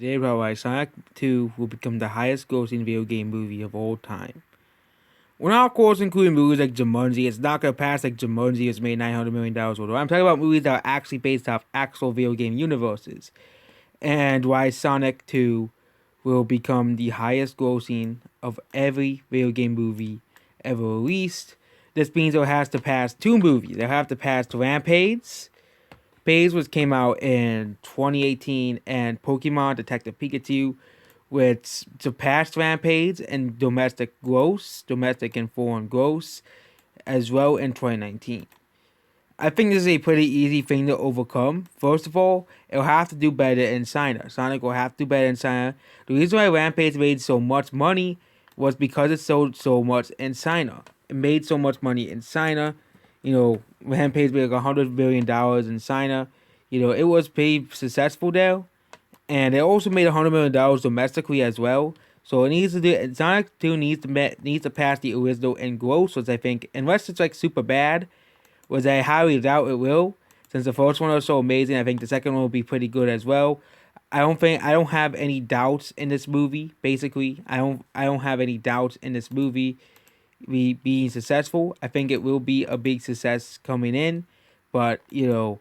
About why Sonic 2 will become the highest grossing video game movie of all time. We're not, of course, including movies like Jumanji. It's not going to pass like Jumanji has made $900 million dollars. I'm talking about movies that are actually based off actual video game universes. And why Sonic 2 will become the highest grossing of every video game movie ever released. This means it has to pass two movies. They'll have to pass Rampage, which came out in 2018, and Pokemon Detective Pikachu, which surpassed Rampage in domestic and foreign gross, as well in 2019. I think this is a pretty easy thing to overcome. First of all, it'll have to do better in China. Sonic will have to do better in China. The reason why Rampage made so much money was because it sold so much in China. It made so much money in China. Rampage made like $100 billion in China. It was pretty successful there. And it also made $100 million domestically as well. So it needs to do. Sonic 2 needs to pass the original in gross, which I think, unless it's like super bad, was I highly doubt it will. Since the first one was so amazing, I think the second one will be pretty good as well. I don't have any doubts in this movie. Basically, I don't have any doubts in this movie being successful. I think it will be a big success coming in, but considering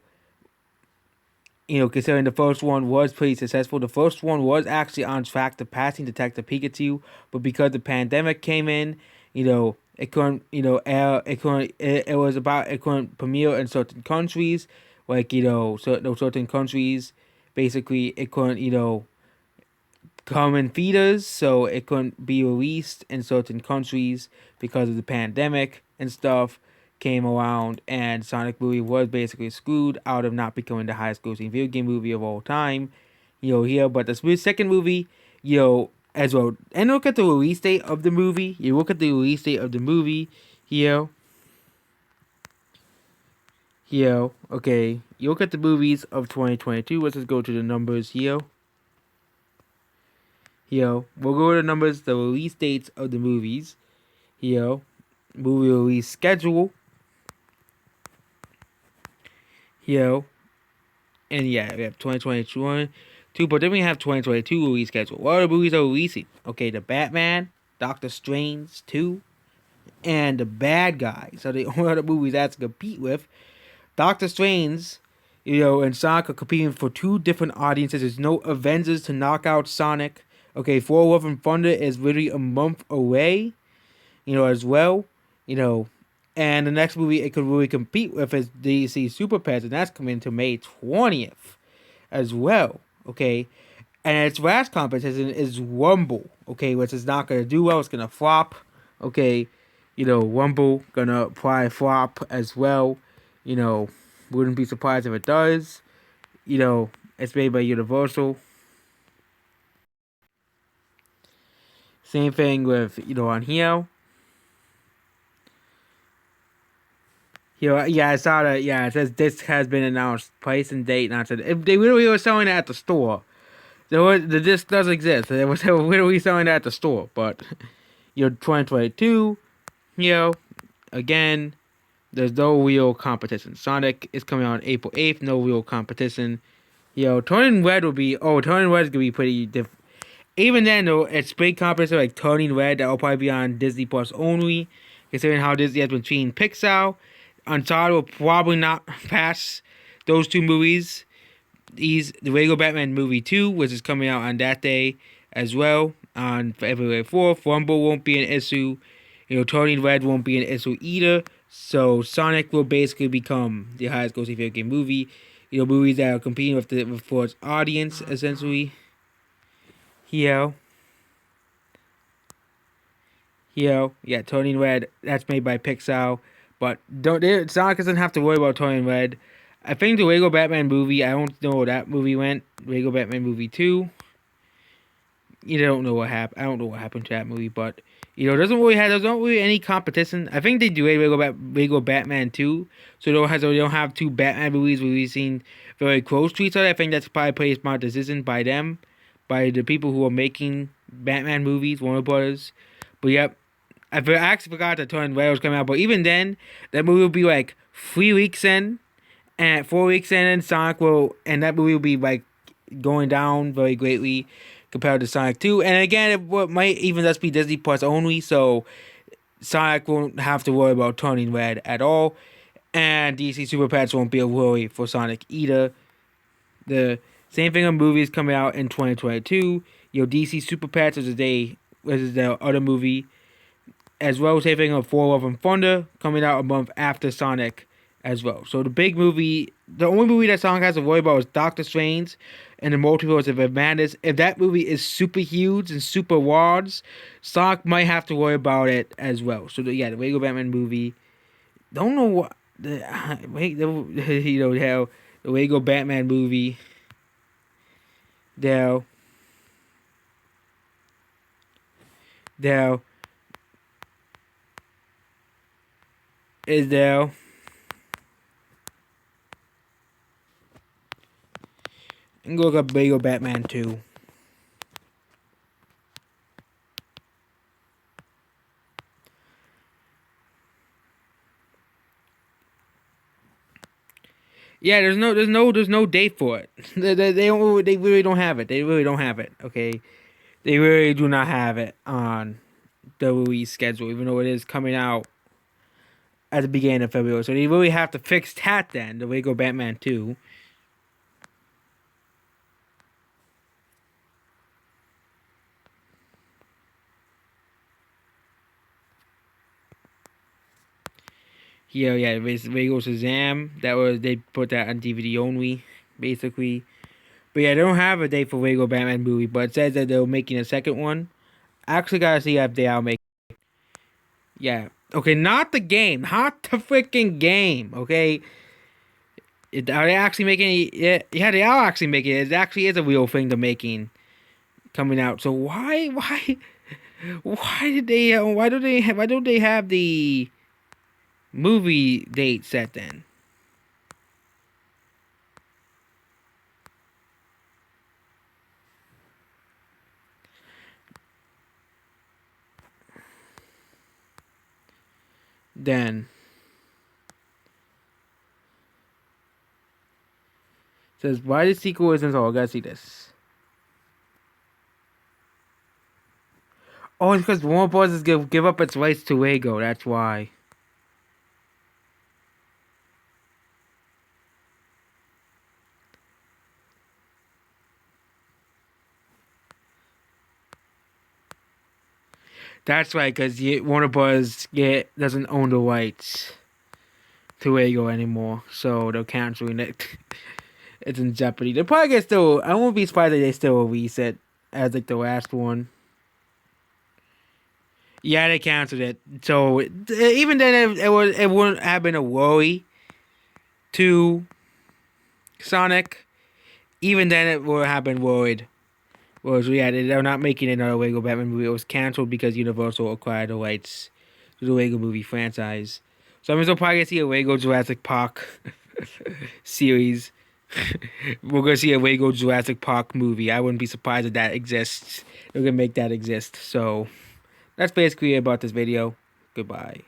the first one was pretty successful, the first one was actually on track to passing Detective Pikachu, but because the pandemic came in, it couldn't, air, it couldn't, it was about, it couldn't premiere in certain countries, like, certain countries, basically, it couldn't, come in theaters, so it couldn't be released in certain countries because of the pandemic and stuff came around, and Sonic movie was basically screwed out of not becoming the highest grossing video game movie of all time. Here, but the second movie, as well. And look at the release date of the movie. You look at the release date of the movie here. Here, okay. You look at the movies of 2022. Let's just go to the numbers here. Here, we'll go to the numbers, the release dates of the movies. Here, movie release schedule. And yeah, we have 2022, but then we have 2022 release schedule. What other movies are releasing? Okay, The Batman, Doctor Strange 2, and The Bad Guys are the only other movies that's to compete with. Doctor Strange, and Sonic are competing for two different audiences. There's no Avengers to knock out Sonic. Okay, Thor Love and Thunder is literally a month away, as well. And the next movie it could really compete with is DC Super Pets, and that's coming to May 20th as well. Okay. And its last competition is Rumble, okay, which is not going to do well. It's going to flop. Okay. Rumble going to probably flop as well. Wouldn't be surprised if it does. It's made by Universal. Same thing with, on here. Yeah, I saw that. Yeah, it says this has been announced, price and date. Not said if they really were selling it at the store. The disc does exist. They were literally selling it at the store, but 2022. Again, there's no real competition. Sonic is coming out on April 8th. No real competition. Turning Red will be. Turning Red is gonna be pretty different. Even then, though, it's big competition like Turning Red that will probably be on Disney Plus only, considering how Disney has been treating Pixar. Uncharted will probably not pass those two movies. The Lego Batman movie 2, which is coming out on that day as well, on February 4th. Rumble won't be an issue. Turning Red won't be an issue either. So Sonic will basically become the highest grossing video game movie. Movies that are competing for its audience, essentially. Yeah, Turning Red, that's made by Pixar. But Sonic doesn't have to worry about Turning Red. I think the Lego Batman movie, I don't know where that movie went. Lego Batman movie 2. I don't know what happened to that movie, but there's not really any competition. I think they do a Lego Batman 2, so they don't have two Batman movies releasing very close to each other. I think that's probably a pretty smart decision by them, by the people who are making Batman movies, Warner Brothers. But yep, I actually forgot that Turning Red was coming out, but even then, that movie will be like 3 weeks in, and 4 weeks in, and Sonic will, and that movie will be like going down very greatly compared to Sonic 2. And again, it might even just be Disney Plus only, so Sonic won't have to worry about turning red at all. And DC Super Pets won't be a worry for Sonic either. The same thing on movies coming out in 2022. DC Super Pets is the other movie. As well, same thing on Thor Love and Thunder coming out a month after Sonic as well. So the only movie that Sonic has to worry about is Doctor Strange and the Multiverse of Madness. If that movie is super huge and super large, Sonic might have to worry about it as well. So the Lego Batman movie. Don't know what how the Lego Batman movie. There is there. And go look up Lego Batman 2. Yeah, there's no date for it. They really don't have it. They really don't have it. Okay, they really do not have it on the release schedule, even though it is coming out at the beginning of February. So they really have to fix that then. The Lego Batman 2. Yeah, Lego Shazam. They put that on DVD only, basically. But yeah, they don't have a date for Lego Batman movie, but it says that they're making a second one. I actually gotta see if they are making. Yeah. Okay, not the game, not the freaking game. Okay. Are they actually making it? Yeah, they are actually making it. It actually is a real thing they're making coming out. So why don't they have the movie date set then? Then says why the sequel isn't all. I gotta see this. Oh, it's because Warner Bros. Give up its rights to Lego. That's why. That's right, because Warner Bros. Doesn't own the rights to Lego anymore, so they're canceling it. It's in jeopardy. They'll probably get still. I won't be surprised if they still release it as like the last one. Yeah, they canceled it. So even then, it wouldn't have been a worry to Sonic. Even then, it would have been worried. Whereas, yeah, they're not making another Lego Batman movie. It was canceled because Universal acquired the rights to the Lego movie franchise. So I'm still probably gonna see a Lego Jurassic Park series. We're gonna see a Lego Jurassic Park movie. I wouldn't be surprised if that exists. They're gonna make that exist. So that's basically about this video. Goodbye.